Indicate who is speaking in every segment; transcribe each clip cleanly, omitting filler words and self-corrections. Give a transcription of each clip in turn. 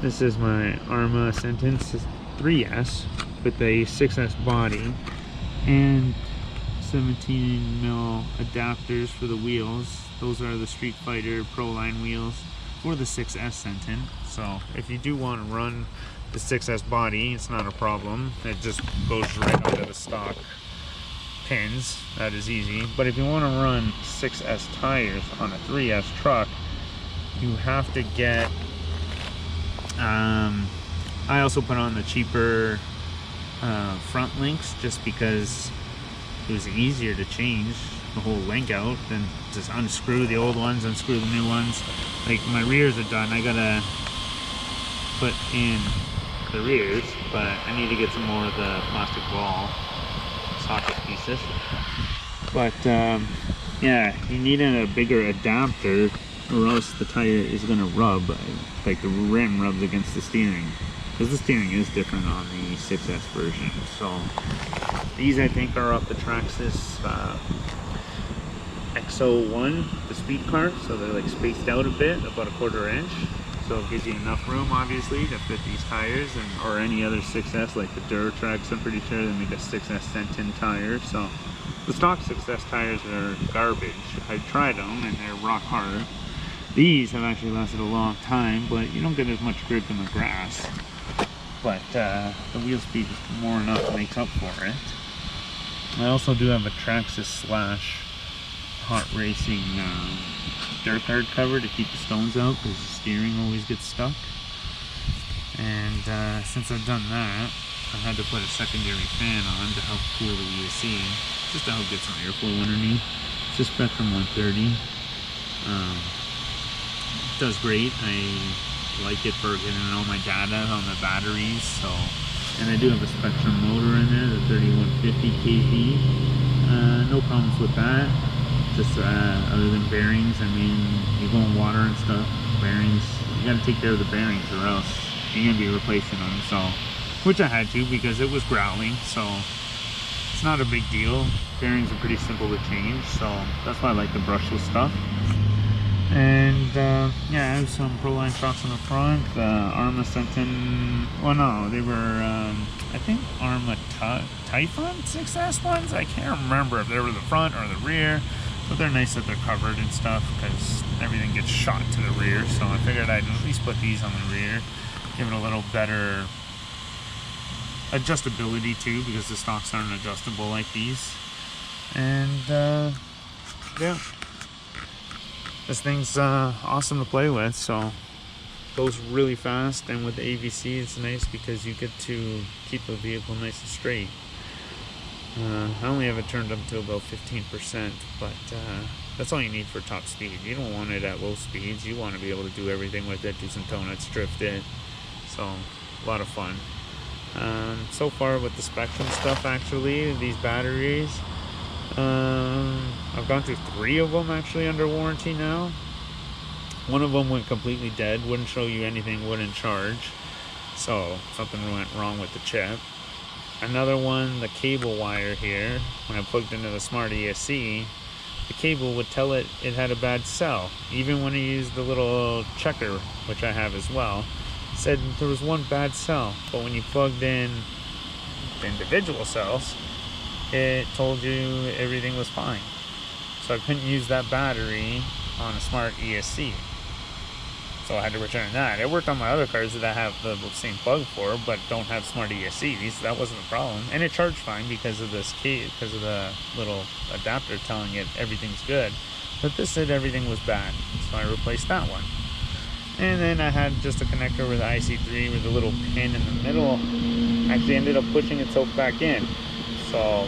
Speaker 1: This is my Arrma Senton 3S with a 6S body and 17mm adapters for the wheels. Those are the Street Fighter Pro Line wheels for the 6S Senton. So if you do want to run the 6S body, it's not a problem. It just goes right onto the stock pins. That is easy. But if you want to run 6S tires on a 3S truck, you have to get I also put on the cheaper front links just because it was easier to change the whole link out than just unscrew the old ones, unscrew the new ones. Like my rears are done, I gotta put in the rears, but I need to get some more of the plastic ball socket pieces. But yeah, you need a bigger adapter or else the tire is going to rub, like the rim rubs against the steering, because the steering is different on the 6S version. So these I think are off the Traxxas XO1, the speed car, so they're like spaced out a bit, about 1/4 inch, so it gives you enough room obviously to fit these tires, and or any other 6S like the Duratrax. I'm pretty sure they make a 6S Senton tire. So the stock 6S tires are garbage. I tried them and they're rock hard. These have actually lasted a long time, but you don't get as much grip in the grass. But the wheel speed is more than enough makes up for it. I also do have a Traxxas slash hot racing dirt guard cover to keep the stones out, because the steering always gets stuck. And since I've done that, I had to put a secondary fan on to help cool the ESC, just to help get some airflow underneath. It's a Spektrum 130. It does great. I like it for getting all my data on the batteries. So, and I do have a Spektrum motor in there, the 3150 kV. No problems with that. Just other than bearings, I mean, you go in water and stuff, bearings, you got to take care of the bearings or else you're going to be replacing them. So, which I had to because it was growling. So it's not a big deal. Bearings are pretty simple to change. So that's why I like the brushless stuff. And yeah, I have some Pro Line shocks on the front. Arrma Senton, well no, they were I think Arrma Typhon 6S ones. I can't remember if they were the front or the rear, but they're nice that they're covered and stuff because everything gets shot to the rear. So I figured I'd at least put these on the rear, give it a little better adjustability too, because the stocks aren't adjustable like these. And yeah, this thing's awesome to play with. So goes really fast, and with the AVC it's nice because you get to keep the vehicle nice and straight. I only have it turned up to about 15%, but that's all you need for top speed. You don't want it at low speeds. You want to be able to do everything with it, do some donuts, drift it. So a lot of fun. So far with the Spektrum stuff, actually, these batteries, I've gone through 3 of them actually under warranty now. One of them went completely dead, wouldn't show you anything, wouldn't charge, so something went wrong with the chip. Another one, the cable wire here, when I plugged into the smart ESC, the cable would tell it had a bad cell. Even when I used the little checker, which I have as well, it said there was one bad cell, but when you plugged in the individual cells, it told you everything was fine. So I couldn't use that battery on a smart ESC. So I had to return that. It worked on my other cars that I have the same plug for, but don't have smart ESCs. That wasn't a problem. And it charged fine because of this key, because of the little adapter telling it everything's good. But this said everything was bad. So I replaced that one. And then I had just a connector with the IC3 with a little pin in the middle. Actually ended up pushing itself back in. So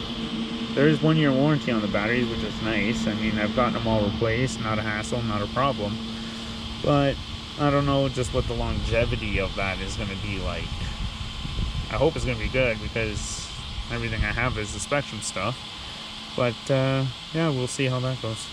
Speaker 1: there is 1 year warranty on the batteries, which is nice. I mean, I've gotten them all replaced, not a hassle, not a problem. But I don't know just what the longevity of that is going to be like. I hope it's going to be good because everything I have is the Spektrum stuff. But yeah, we'll see how that goes.